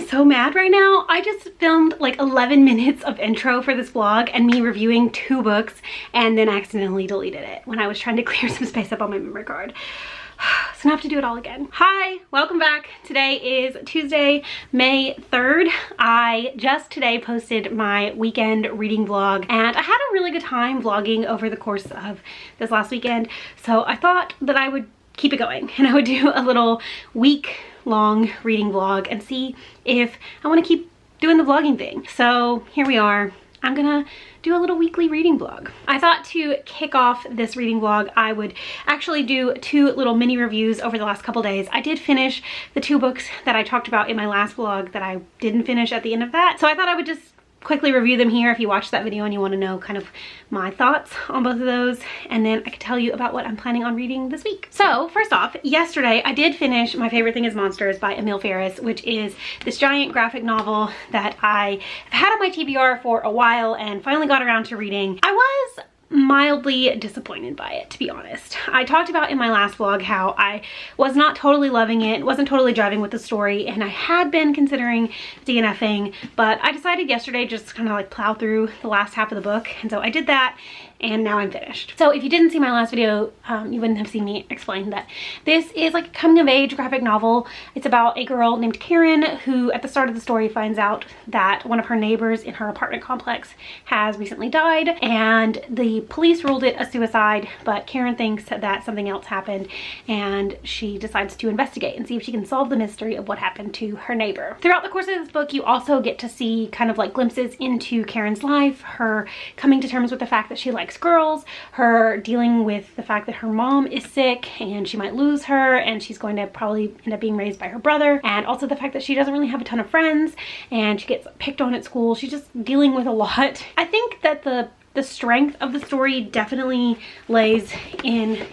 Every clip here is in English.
so mad right now. I just filmed like 11 minutes of intro for this vlog and me reviewing 2 books and then accidentally deleted it when I was trying to clear some space up on my memory card. So now I have to do it all again. Hi, welcome back. Today is Tuesday, May 3rd. I just today posted my weekend reading vlog and I had a really good time vlogging over the course of this last weekend. So I thought that I would keep it going and I would do a little week-long reading vlog and see if I want to keep doing the vlogging thing. So here we are. I'm gonna do a little weekly reading vlog. I thought to kick off this reading vlog, I would actually do 2 little mini reviews over the last couple days. I did finish the 2 books that I talked about in my last vlog that I didn't finish at the end of that. So I thought I would just quickly review them here if you watched that video and you want to know kind of my thoughts on both of those, and then I can tell you about what I'm planning on reading this week. So first off, yesterday I did finish My Favorite Thing Is Monsters by Emil Ferris, which is this giant graphic novel that I have had on my TBR for a while and finally got around to reading. I was mildly disappointed by it, to be honest. I talked about in my last vlog how I was not totally loving it, wasn't totally driving with the story, and I had been considering DNFing, but I decided yesterday just kind of like plow through the last half of the book, and so I did that, and now I'm finished. So if you didn't see my last video, you wouldn't have seen me explain that this is like a coming of age graphic novel. It's about a girl named Karen who at the start of the story finds out that one of her neighbors in her apartment complex has recently died, and the police ruled it a suicide, but Karen thinks that something else happened and she decides to investigate and see if she can solve the mystery of what happened to her neighbor. Throughout the course of this book, you also get to see kind of like glimpses into Karen's life, her coming to terms with the fact that she likes girls, her dealing with the fact that her mom is sick and she might lose her and she's going to probably end up being raised by her brother, and also the fact that she doesn't really have a ton of friends and she gets picked on at school. She's just dealing with a lot. I think that the strength of the story definitely lays in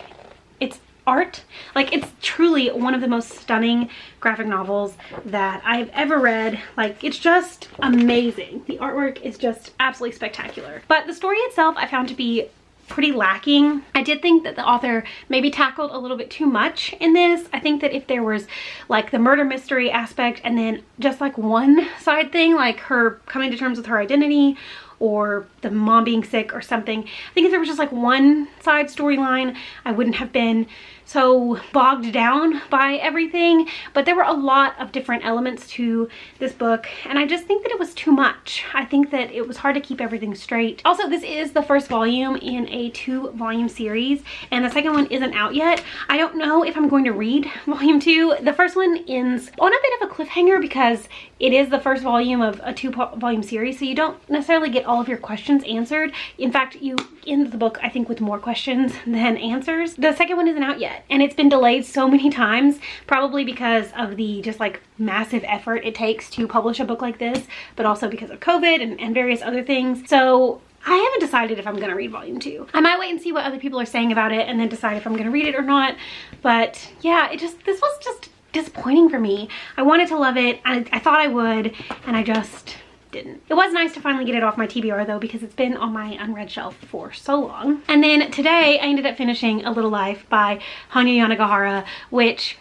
its art. Like, it's truly one of the most stunning graphic novels that I've ever read. Like, it's just amazing. The artwork is just absolutely spectacular. But the story itself I found to be pretty lacking. I did think that the author maybe tackled a little bit too much in this. I think that if there was like the murder mystery aspect and then just like one side thing, like her coming to terms with her identity or the mom being sick or something, I think if there was just like one side storyline, I wouldn't have been so bogged down by everything. But there were a lot of different elements to this book and I just think that it was too much. I think that it was hard to keep everything straight. Also, this is the first volume in a 2-volume series and the second one isn't out yet. I don't know if I'm going to read volume 2. The first one ends on a bit of a cliffhanger because it is the first volume of a 2-volume series, so you don't necessarily get all of your questions answered. In fact, you end the book, I think, with more questions than answers. The second one isn't out yet and it's been delayed so many times, probably because of the just like massive effort it takes to publish a book like this, but also because of COVID and various other things. So I haven't decided if I'm gonna read volume 2. I might wait and see what other people are saying about it and then decide if I'm gonna read it or not. But yeah, this was just disappointing for me. I wanted to love it. I thought I would, and I just didn't. It was nice to finally get it off my TBR though, because it's been on my unread shelf for so long. And then today I ended up finishing A Little Life by Hanya Yanagihara, which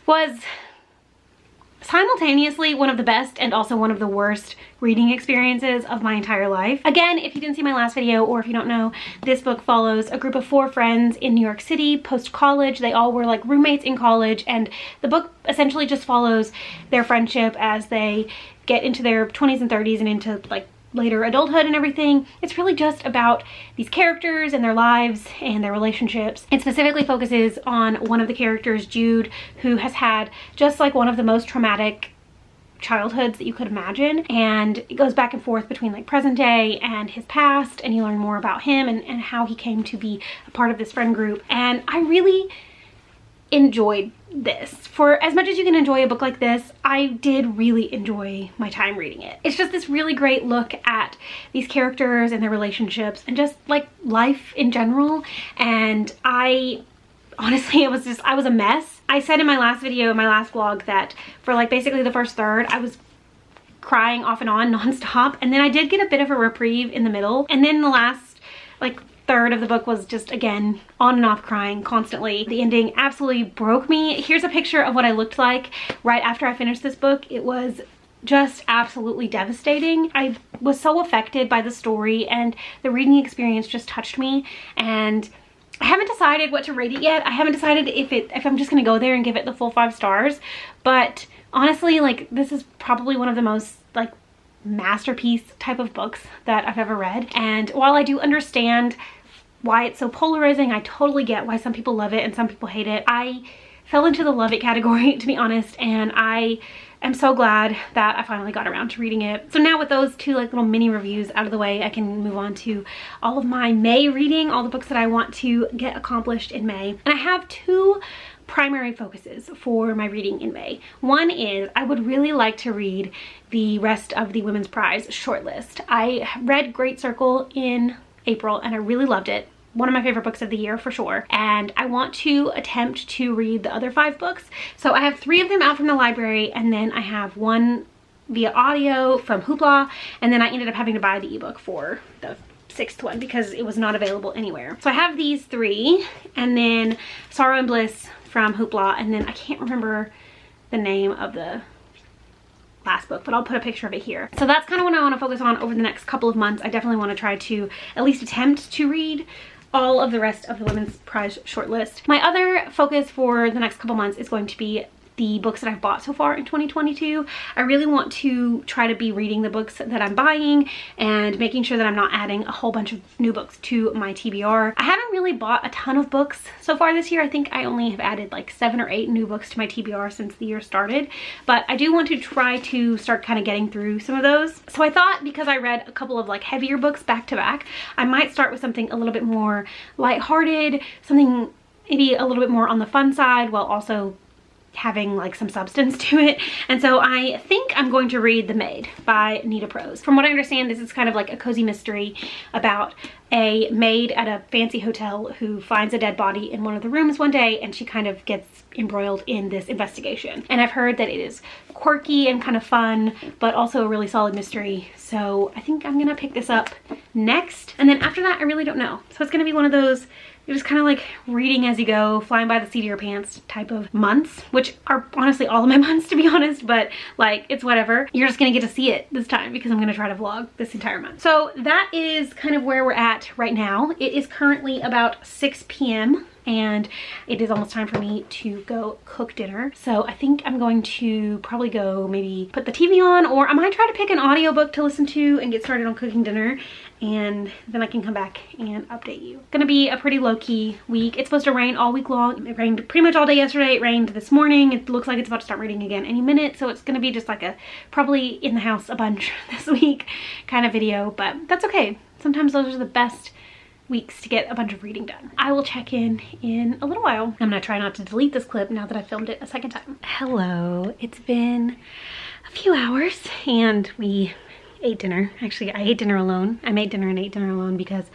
was simultaneously one of the best and also one of the worst reading experiences of my entire life. Again, if you didn't see my last video or if you don't know, this book follows a group of 4 friends in New York City post-college. They all were like roommates in college, and the book essentially just follows their friendship as they get into their 20s and 30s and into like later adulthood and everything. It's really just about these characters and their lives and their relationships. It specifically focuses on one of the characters, Jude, who has had just like one of the most traumatic childhoods that you could imagine, and it goes back and forth between like present day and his past, and you learn more about him and how he came to be a part of this friend group. And I really enjoyed this. For as much as you can enjoy a book like this, I did really enjoy my time reading it. It's just this really great look at these characters and their relationships and just like life in general. And honestly, I was a mess. I said in my last video, in my last vlog, that for like basically the first third, I was crying off and on nonstop. And then I did get a bit of a reprieve in the middle. And then the last like third of the book was just, again, on and off crying constantly. The ending absolutely broke me. Here's a picture of what I looked like right after I finished this book. It was just absolutely devastating. I was so affected by the story, and the reading experience just touched me, and I haven't decided what to rate it yet. I haven't decided if I'm just gonna go there and give it the full 5 stars, but honestly, like, this is probably one of the most like masterpiece type of books that I've ever read. And while I do understand why it's so polarizing, I totally get why some people love it and some people hate it. I fell into the love it category, to be honest, and I am so glad that I finally got around to reading it. So now with those 2 like little mini reviews out of the way, I can move on to all of my May reading, all the books that I want to get accomplished in May. And I have 2 primary focuses for my reading in May. One is I would really like to read the rest of the Women's Prize shortlist. I read Great Circle in April and I really loved it. One of my favorite books of the year for sure. And I want to attempt to read the other 5 books. So I have 3 of them out from the library, and then I have 1 via audio from Hoopla, and then I ended up having to buy the ebook for the 6th one because it was not available anywhere. So I have these 3, and then Sorrow and Bliss from Hoopla, and then I can't remember the name of the last book, but I'll put a picture of it here. So that's kind of what I want to focus on over the next couple of months. I definitely want to try to at least attempt to read all of the rest of the Women's Prize shortlist. My other focus for the next couple months is going to be the books that I've bought so far in 2022. I really want to try to be reading the books that I'm buying and making sure that I'm not adding a whole bunch of new books to my TBR. I haven't really bought a ton of books so far this year. I think I only have added like 7 or 8 new books to my TBR since the year started, but I do want to try to start kind of getting through some of those. So I thought, because I read a couple of like heavier books back to back, I might start with something a little bit more lighthearted, something maybe a little bit more on the fun side while also having like some substance to it. And so I think I'm going to read The Maid by Nita Prose. From what I understand, this is kind of like a cozy mystery about a maid at a fancy hotel who finds a dead body in one of the rooms one day, and she kind of gets embroiled in this investigation. And I've heard that it is quirky and kind of fun, but also a really solid mystery. So I think I'm gonna pick this up next. And then after that, I really don't know. So it's gonna be one of those, you're just kind of like reading as you go, flying by the seat of your pants type of months, which are honestly all of my months, to be honest, but like, it's whatever. You're just gonna get to see it this time because I'm gonna try to vlog this entire month. So that is kind of where we're at right now. It is currently about 6 p.m. and it is almost time for me to go cook dinner. So I think I'm going to probably go maybe put the TV on, or I might try to pick an audiobook to listen to and get started on cooking dinner, and then I can come back and update you. Gonna be a pretty low-key week. It's supposed to rain all week long. It rained pretty much all day yesterday. It rained this morning. It looks like it's about to start raining again any minute. So it's gonna be just like a probably in the house a bunch this week kind of video, but that's okay. Sometimes those are the best weeks to get a bunch of reading done. I will check in a little while. I'm gonna try not to delete this clip now that I filmed it a second time. Hello, it's been a few hours and we ate dinner. Actually, I ate dinner alone. I made dinner and ate dinner alone because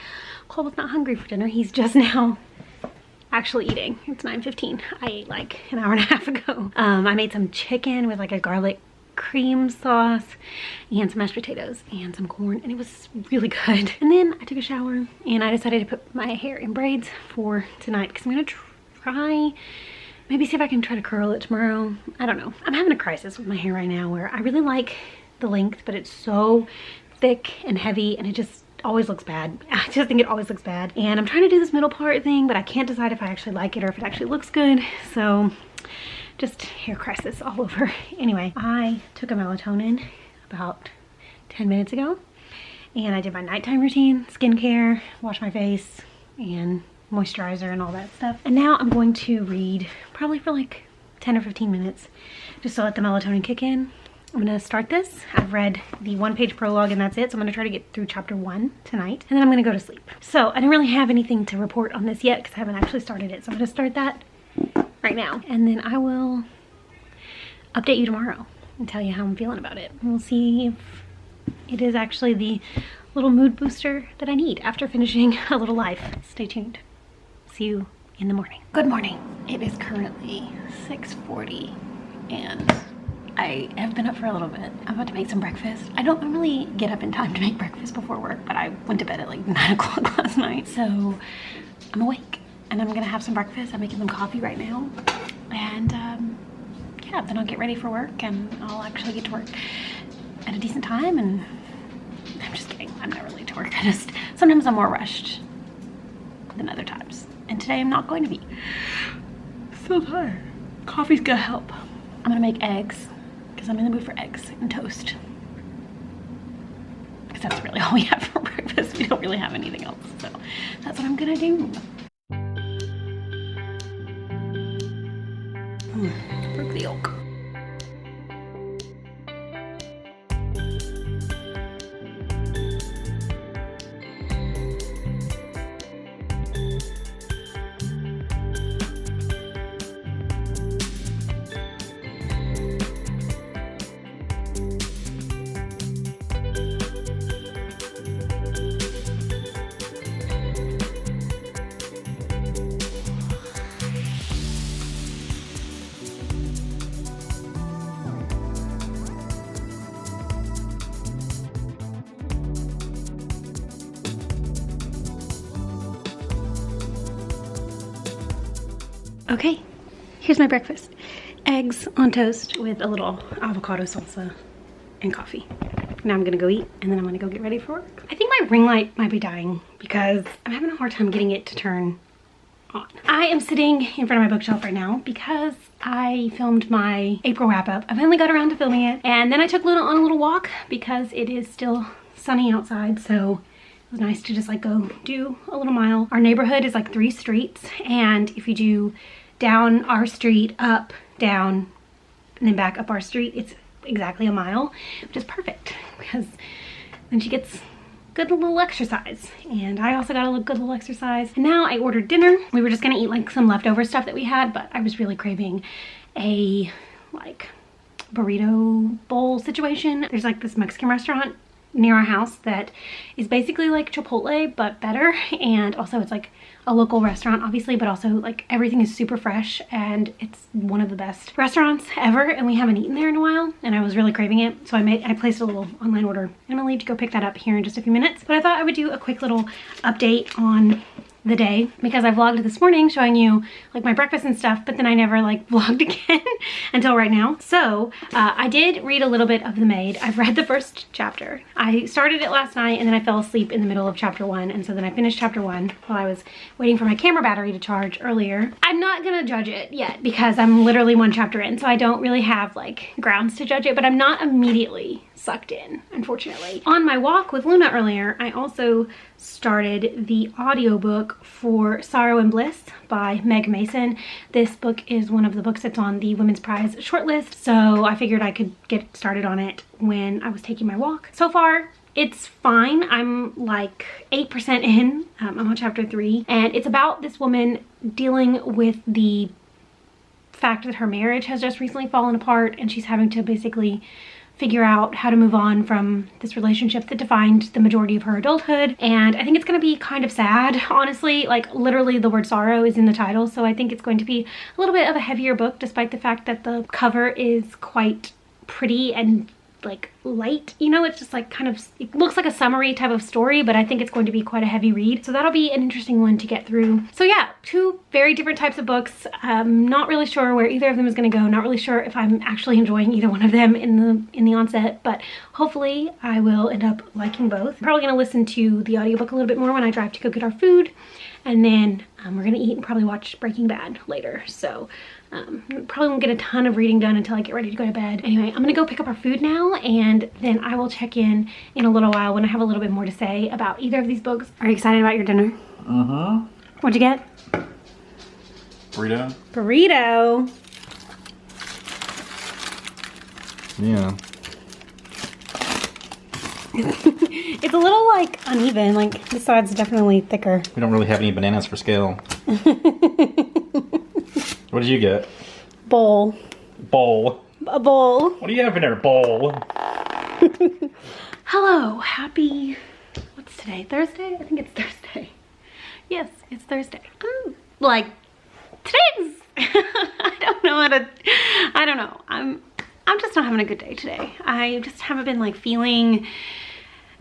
Cole was not hungry for dinner. He's just now actually eating. It's 9:15. I ate like an hour and a half ago. I made some chicken with like a garlic cream sauce and some mashed potatoes and some corn, and it was really good. And then I took a shower and I decided to put my hair in braids for tonight because I'm gonna try, maybe see if I can try to curl it tomorrow. I don't know. I'm having a crisis with my hair right now where I really like the length, but it's so thick and heavy and it just always looks bad. I just think it always looks bad. And I'm trying to do this middle part thing, but I can't decide if I actually like it or if it actually looks good. So just hair crisis all over. Anyway, I took a melatonin about 10 minutes ago and I did my nighttime routine, skincare, wash my face and moisturizer and all that stuff. And now I'm going to read probably for like 10 or 15 minutes just to let the melatonin kick in. I'm gonna start this. I've read the 1-page prologue and that's it. So I'm gonna try to get through chapter 1 tonight and then I'm gonna go to sleep. So I didn't really have anything to report on this yet because I haven't actually started it. So I'm gonna start that right now. And then I will update you tomorrow and tell you how I'm feeling about it. We'll see if it is actually the little mood booster that I need after finishing A Little Life. Stay tuned. See you in the morning. Good morning. It is currently 6:40 and I have been up for a little bit. I'm about to make some breakfast. I don't normally get up in time to make breakfast before work, but I went to bed at like 9 o'clock last night. So I'm awake and I'm gonna have some breakfast. I'm making some coffee right now. And yeah, then I'll get ready for work and I'll actually get to work at a decent time, and I'm just kidding. I'm not really to work. Sometimes I'm more rushed than other times. And today I'm not going to be. So tired. Coffee's gonna help. I'm gonna make eggs because I'm in the mood for eggs and toast. Because that's really all we have for breakfast. We don't really have anything else. So that's what I'm gonna do. Broke the yolk. Okay, here's my breakfast. Eggs on toast with a little avocado salsa and coffee. Now I'm gonna go eat and then I'm gonna go get ready for work. I think my ring light might be dying because I'm having a hard time getting it to turn on. I am sitting in front of my bookshelf right now because I filmed my April wrap up. I finally got around to filming it, and then I took Luna on a little walk because it is still sunny outside, so it was nice to just like go do a little mile. Our neighborhood is like 3 streets, and if you do down our street, up, down, and then back up our street, it's exactly a mile, which is perfect because then she gets good little exercise. And I also got a good little exercise. And now I ordered dinner. We were just gonna eat like some leftover stuff that we had, but I was really craving a like burrito bowl situation. There's like this Mexican restaurant near our house that is basically like Chipotle but better, and also it's like a local restaurant obviously, but also like everything is super fresh and it's one of the best restaurants ever, and we haven't eaten there in a while and I was really craving it, so I placed a little online order and I'm gonna leave to go pick that up here in just a few minutes. But I thought I would do a quick little update on the day because I vlogged this morning showing you like my breakfast and stuff, but then I never like vlogged again until right now. So I did read a little bit of The Maid. I've read the first chapter. I started it last night and then I fell asleep in the middle of chapter 1, and so then I finished chapter 1 while I was waiting for my camera battery to charge earlier. I'm not gonna judge it yet because I'm literally 1 chapter in, so I don't really have like grounds to judge it, but I'm not immediately sucked in, unfortunately. On my walk with Luna earlier, I also started the audiobook for Sorrow and Bliss by Meg Mason. This book is one of the books that's on the Women's Prize shortlist, so I figured I could get started on it when I was taking my walk. So far, it's fine. I'm like 8% in. I'm on chapter 3, and it's about this woman dealing with the fact that her marriage has just recently fallen apart, and she's having to basically figure out how to move on from this relationship that defined the majority of her adulthood. And I think it's going to be kind of sad, honestly. Like literally the word sorrow is in the title, so I think it's going to be a little bit of a heavier book, despite the fact that the cover is quite pretty and like light, you know. It's just like kind of, it looks like a summary type of story, but I think it's going to be quite a heavy read, so that'll be an interesting one to get through. So yeah, 2 very different types of books. Not really sure where either of them is going to go. Not really sure if I'm actually enjoying either one of them in the onset, but hopefully I will end up liking both. I'm probably going to listen to the audiobook a little bit more when I drive to go get our food, and then we're gonna eat and probably watch Breaking Bad later. So probably won't get a ton of reading done until I get ready to go to bed. Anyway, I'm gonna go pick up our food now, and then I will check in a little while when I have a little bit more to say about either of these books. Are you excited about your dinner? Uh-huh. What'd you get? Burrito. Burrito. Yeah. It's a little like uneven, like the side's definitely thicker. We don't really have any bananas for scale. What did you get? Bowl. Bowl. A bowl. What do you have in there? Bowl. Hello, happy, what's today? Thursday? I think it's Thursday. Yes, it's Thursday. Like, today's, I don't know. I'm just not having a good day today. I just haven't been like feeling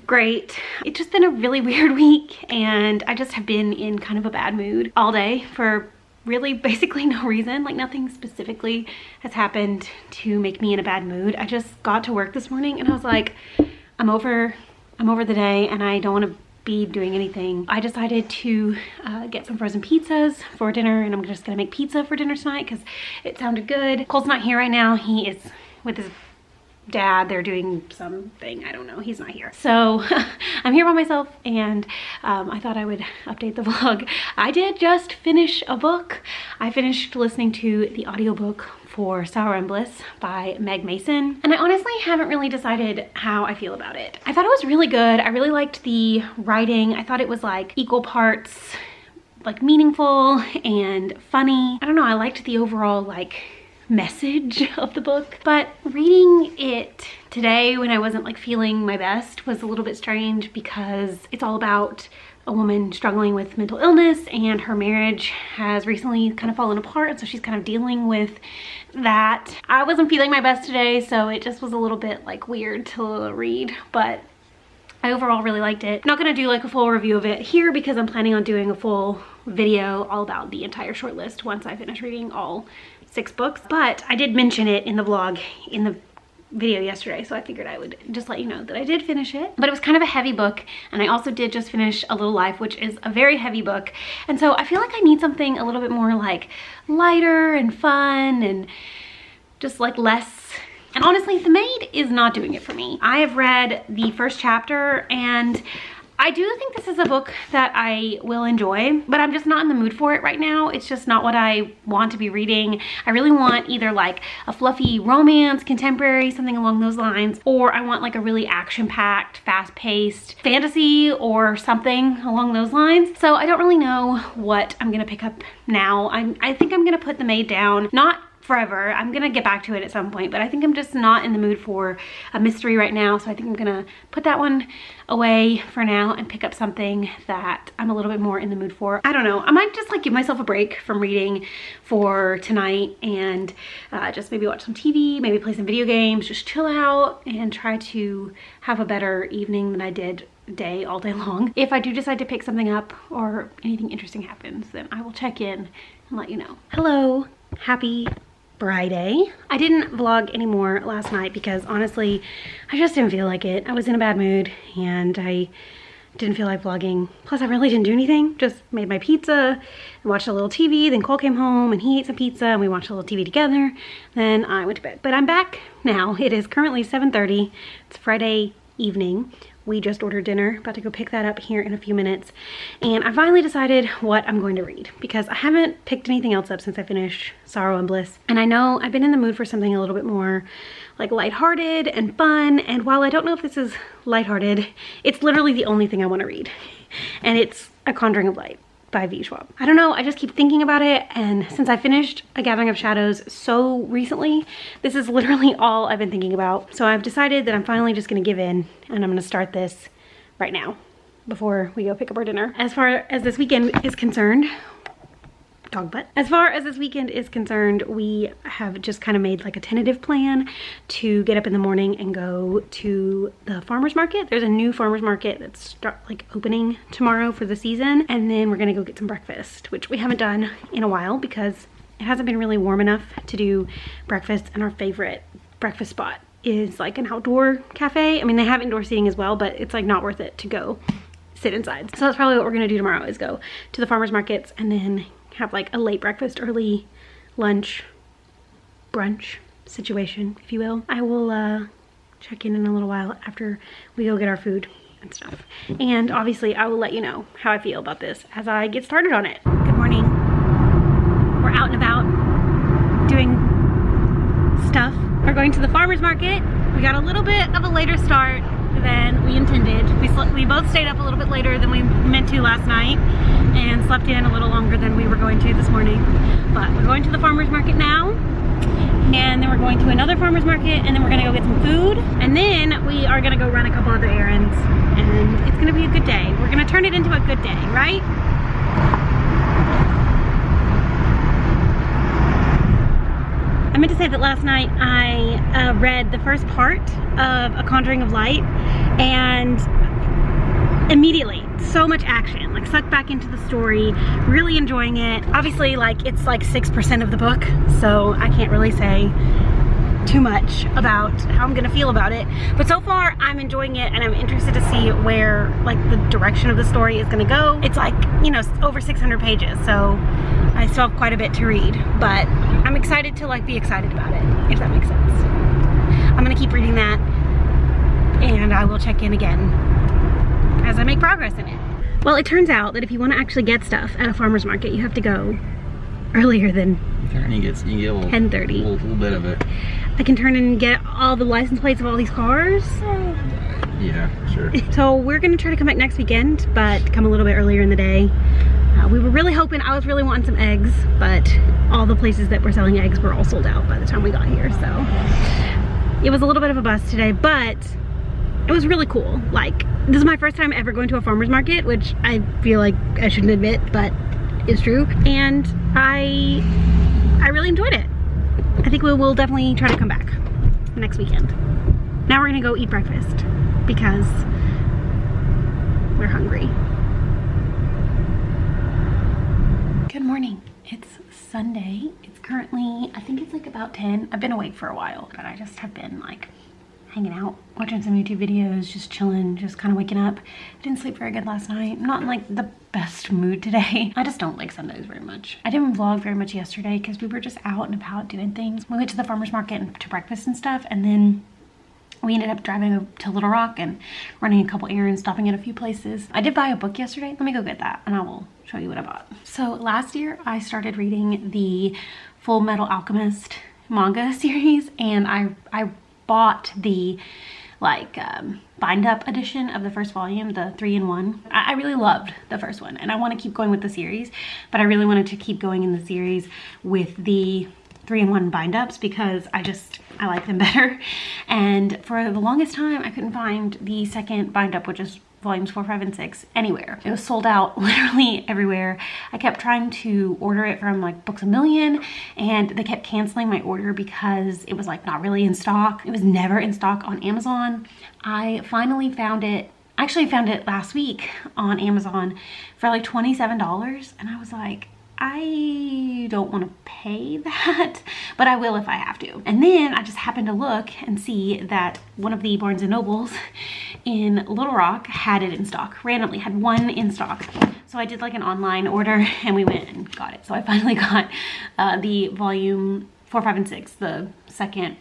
great. It's just been a really weird week, and I just have been in kind of a bad mood all day for really basically no reason. Like nothing specifically has happened to make me in a bad mood. I just got to work this morning and I was like, I'm over the day and I don't want to be doing anything. I decided to get some frozen pizzas for dinner, and I'm just gonna make pizza for dinner tonight because it sounded good. Cole's not here right now. He is with his dad. They're doing something, I don't know, he's not here. So I'm here by myself, and I thought I would update the vlog. I did just finish a book. I finished listening to the audiobook for Sour and Bliss by Meg Mason, and I honestly haven't really decided how I feel about it. I thought it was really good. I really liked the writing. I thought it was like equal parts like meaningful and funny. I don't know, I liked the overall like message of the book, but reading it today when I wasn't like feeling my best was a little bit strange because it's all about a woman struggling with mental illness, and her marriage has recently kind of fallen apart, and so she's kind of dealing with that. I wasn't feeling my best today, so it just was a little bit like weird to read, but I overall really liked it. I'm not gonna do like a full review of it here because I'm planning on doing a full video all about the entire short list once I finish reading all 6 books, but I did mention it in the vlog in the video yesterday, so I figured I would just let you know that I did finish it. But it was kind of a heavy book, and I also did just finish A Little Life, which is a very heavy book, and so I feel like I need something a little bit more like lighter and fun and just like less. And honestly, The Maid is not doing it for me. I have read the first chapter, and I do think this is a book that I will enjoy, but I'm just not in the mood for it right now. It's just not what I want to be reading. I really want either like a fluffy romance, contemporary, something along those lines, or I want like a really action-packed, fast-paced fantasy or something along those lines. So I don't really know what I'm gonna pick up now. I think I'm gonna put The Maid down, not forever. I'm gonna get back to it at some point, but I think I'm just not in the mood for a mystery right now, so I think I'm gonna put that one away for now and pick up something that I'm a little bit more in the mood for. I don't know, I might just like give myself a break from reading for tonight and just maybe watch some TV, maybe play some video games, just chill out and try to have a better evening than I did all day long. If I do decide to pick something up or anything interesting happens, then I will check in and let you know. Hello, happy Friday. I didn't vlog anymore last night because honestly, I just didn't feel like it. I was in a bad mood and I didn't feel like vlogging. Plus I really didn't do anything. Just made my pizza and watched a little TV. Then Cole came home and he ate some pizza and we watched a little TV together. Then I went to bed. But I'm back now. It is currently 7:30. It's Friday evening. We just ordered dinner, about to go pick that up here in a few minutes. And I finally decided what I'm going to read because I haven't picked anything else up since I finished Sorrow and Bliss. And I know I've been in the mood for something a little bit more like lighthearted and fun. And while I don't know if this is lighthearted, it's literally the only thing I want to read. And it's A Conjuring of Light by V. Schwab. I don't know, I just keep thinking about it, and since I finished A Gathering of Shadows so recently, this is literally all I've been thinking about. So I've decided that I'm finally just gonna give in, and I'm gonna start this right now before we go pick up our dinner. As far as this weekend is concerned, dog butt. As far as this weekend is concerned, we have just kind of made like a tentative plan to get up in the morning and go to the farmer's market. There's a new farmer's market that's opening tomorrow for the season, and then we're gonna go get some breakfast, which we haven't done in a while because it hasn't been really warm enough to do breakfast, and our favorite breakfast spot is like an outdoor cafe. I mean, they have indoor seating as well, but it's like not worth it to go sit inside. So that's probably what we're gonna do tomorrow, is go to the farmer's markets and then have like a late breakfast, early lunch, brunch situation, if you will. I will check in a little while after we go get our food and stuff. And obviously I will let you know how I feel about this as I get started on it. Good morning. We're out and about doing stuff. We're going to the farmer's market. We got a little bit of a later start than we intended. We both stayed up a little bit later than we meant to last night and slept in a little longer than we were going to this morning. But we're going to the farmer's market now, and then we're going to another farmer's market, and then we're gonna go get some food, and then we are gonna go run a couple other errands, and it's gonna be a good day. We're gonna turn it into a good day, right? I meant to say that last night I read the first part of A Conjuring of Light, and immediately so much action, like sucked back into the story, really enjoying it. Obviously, like it's like 6% of the book, so I can't really say too much about how I'm gonna feel about it, but so far I'm enjoying it, and I'm interested to see where like the direction of the story is gonna go. It's like, you know, over 600 pages, so I still have quite a bit to read, but I'm excited to like be excited about it, if that makes sense. I'm gonna keep reading that, and I will check in again as I make progress in it. Well, it turns out that if you want to actually get stuff at a farmer's market, you have to go earlier than You get 10:30. a little bit of it. I can turn and get all the license plates of all these cars. Yeah, sure. So we're gonna try to come back next weekend, but come a little bit earlier in the day. We were really hoping, I was really wanting some eggs, but all the places that were selling eggs were all sold out by the time we got here, so. It was a little bit of a bust today, but it was really cool. Like, this is my first time ever going to a farmer's market, which I feel like I shouldn't admit, but is true. And I really enjoyed it. I think we will definitely try to come back next weekend. Now we're gonna go eat breakfast because we're hungry. Good morning. It's Sunday. It's currently, I think it's like about 10. I've been awake for a while, but I just have been like hanging out, watching some YouTube videos, just chilling, just kind of waking up. I didn't sleep very good last night. I'm not in like the best mood today. I just don't like Sundays very much. I didn't vlog very much yesterday because we were just out and about doing things. We went to the farmer's market and to breakfast and stuff, and then we ended up driving to Little Rock and running a couple errands, stopping at a few places. I did buy a book yesterday. Let me go get that and I will show you what I bought. So last year I started reading the Full Metal Alchemist manga series, and I bought the like bind up edition of the first volume, the 3-in-1. I really loved the first one, and I want to keep going with the series, but I really wanted to keep going in the series with the 3-in-1 bind ups because I like them better. And for the longest time I couldn't find the second bind up, which is volumes 4, 5, and 6 anywhere. It was sold out literally everywhere. I kept trying to order it from like Books A Million, and they kept canceling my order because it was like not really in stock. It was never in stock on Amazon. I finally found it. I actually found it last week on Amazon for like $27, and I was like, I don't want to pay that, but I will if I have to. And then I just happened to look and see that one of the Barnes & Nobles in Little Rock had it in stock, randomly had one in stock. So I did like an online order and we went and got it. So I finally got the volume 4, 5, and 6, the second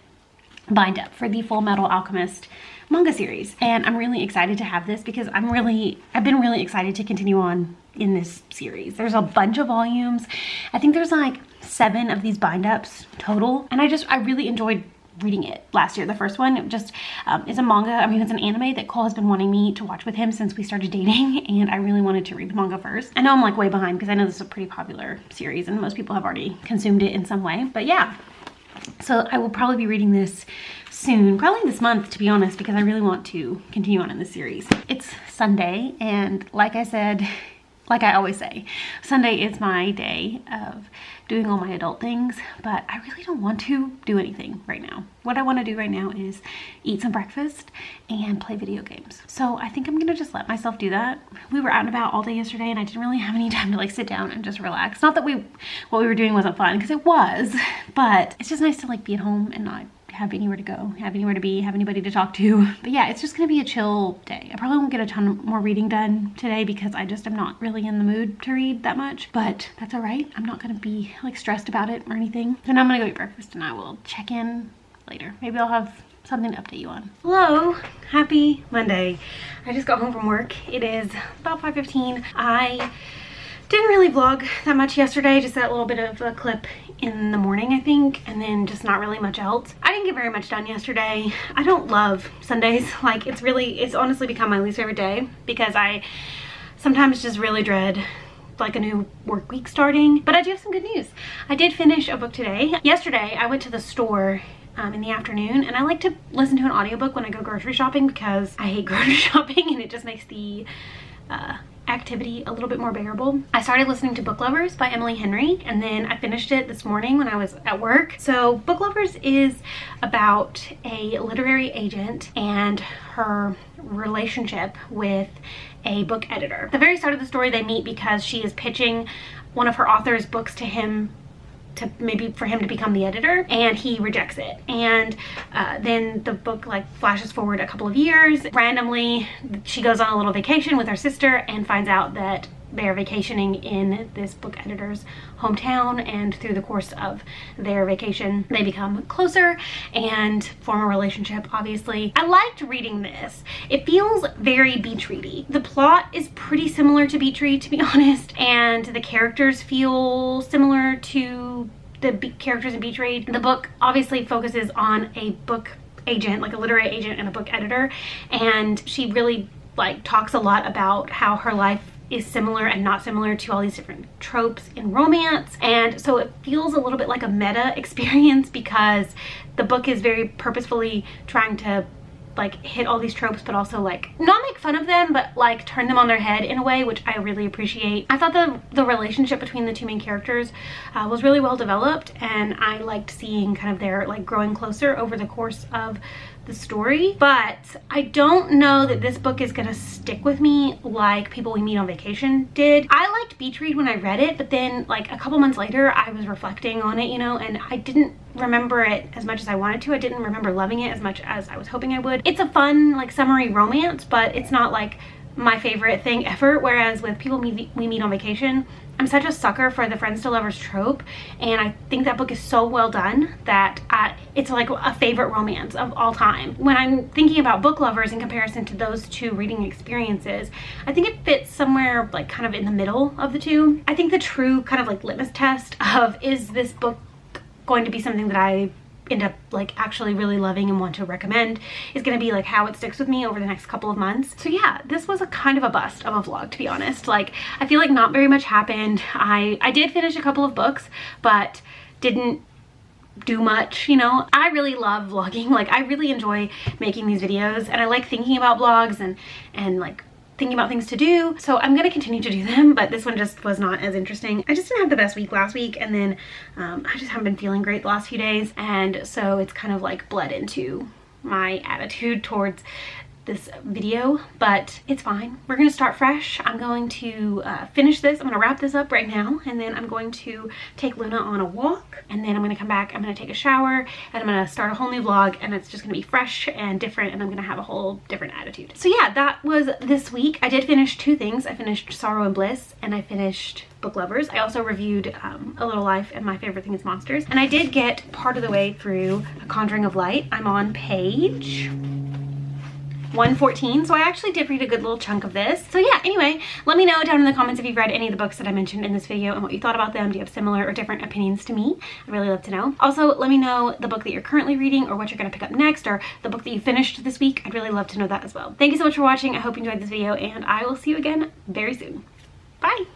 bind up for the Full Metal Alchemist manga series. And I'm really excited to have this because I've been really excited to continue on in this series. There's a bunch of volumes. I think there's like 7 of these bind ups total. And I really enjoyed reading it last year. The first one, it just is a manga. I mean, it's an anime that Cole has been wanting me to watch with him since we started dating, and I really wanted to read the manga first. I know I'm like way behind because I know this is a pretty popular series and most people have already consumed it in some way, but yeah. So I will probably be reading this soon, probably this month to be honest, because I really want to continue on in this series. It's Sunday, and like I said, like I always say, Sunday is my day of doing all my adult things, but I really don't want to do anything right now. What I want to do right now is eat some breakfast and play video games. So I think I'm gonna just let myself do that. We were out and about all day yesterday and I didn't really have any time to like sit down and just relax. Not that what we were doing wasn't fun, because it was, but it's just nice to like be at home and not have anywhere to go, have anywhere to be, have anybody to talk to. But yeah, it's just gonna be a chill day. I probably won't get a ton more reading done today because I just am not really in the mood to read that much, but that's all right. I'm not gonna be like stressed about it or anything. So now I'm gonna go eat breakfast and I will check in later. Maybe I'll have something to update you on. Hello, happy Monday. I just got home from work. It is about 5:15. I didn't really vlog that much yesterday, just that little bit of a clip in the morning, I think, and then just not really much else. I didn't get very much done yesterday. I don't love Sundays. Like, it's honestly become my least favorite day because I sometimes just really dread like a new work week starting. But I do have some good news. I did finish a book today. Yesterday, I went to the store in the afternoon, and I like to listen to an audiobook when I go grocery shopping because I hate grocery shopping and it just makes the activity a little bit more bearable, I started listening to Book Lovers by Emily Henry, and then I finished it this morning when I was at work. So Book Lovers is about a literary agent and her relationship with a book editor. At the very start of the story, they meet because she is pitching one of her author's books to him, to maybe for him to become the editor, and he rejects it. And then the book like flashes forward a couple of years. Randomly, she goes on a little vacation with her sister and finds out that they're vacationing in this book editor's hometown, and through the course of their vacation they become closer and form a relationship, obviously. I liked reading this. It feels very beach ready. The plot is pretty similar to Beach Read, to be honest, and the characters feel similar to the characters in Beach Read. The book obviously focuses on a book agent, like a literary agent and a book editor, and she really like talks a lot about how her life is similar and not similar to all these different tropes in romance. And so it feels a little bit like a meta experience because the book is very purposefully trying to like hit all these tropes, but also like not make fun of them, but like turn them on their head in a way, which I really appreciate. I thought the relationship between the two main characters was really well developed, and I liked seeing kind of their like growing closer over the course of the story. But I don't know that this book is gonna stick with me like People We Meet on Vacation did. I liked Beach Read when I read it, but then like a couple months later I was reflecting on it, you know, and I didn't remember it as much as I wanted to. I didn't remember loving it as much as I was hoping I would. It's a fun like summery romance, but it's not like my favorite thing ever. Whereas with People We Meet on Vacation, I'm such a sucker for the friends to lovers trope, and I think that book is so well done that it's like a favorite romance of all time. When I'm thinking about Book Lovers in comparison to those two reading experiences, I think it fits somewhere like kind of in the middle of the two. I think the true kind of like litmus test of is this book going to be something that I end up like actually really loving and want to recommend is going to be like how it sticks with me over the next couple of months. So yeah, this was a kind of a bust of a vlog, to be honest. Like I feel like not very much happened. I did finish a couple of books, but didn't do much, you know. I really love vlogging. Like I really enjoy making these videos, and I like thinking about vlogs and like thinking about things to do. So I'm gonna continue to do them, but this one just was not as interesting. I just didn't have the best week last week, and then I just haven't been feeling great the last few days, and so it's kind of like bled into my attitude towards this video, but it's fine. We're gonna start fresh. I'm going to finish this. I'm gonna wrap this up right now, and then I'm going to take Luna on a walk, and then I'm gonna come back, I'm gonna take a shower, and I'm gonna start a whole new vlog, and it's just gonna be fresh and different, and I'm gonna have a whole different attitude. So yeah, that was this week. I did finish two things. I finished Sorrow and Bliss, and I finished Book Lovers. I also reviewed A Little Life and My Favorite Thing is Monsters, and I did get part of the way through A Conjuring of Light. I'm on page 114, so I actually did read a good little chunk of this. So yeah, anyway, let me know down in the comments if you've read any of the books that I mentioned in this video and what you thought about them. Do you have similar or different opinions to me? I'd really love to know. Also, let me know the book that you're currently reading or what you're going to pick up next, or the book that you finished this week. I'd really love to know that as well. Thank you so much for watching. I hope you enjoyed this video, and I will see you again very soon. Bye!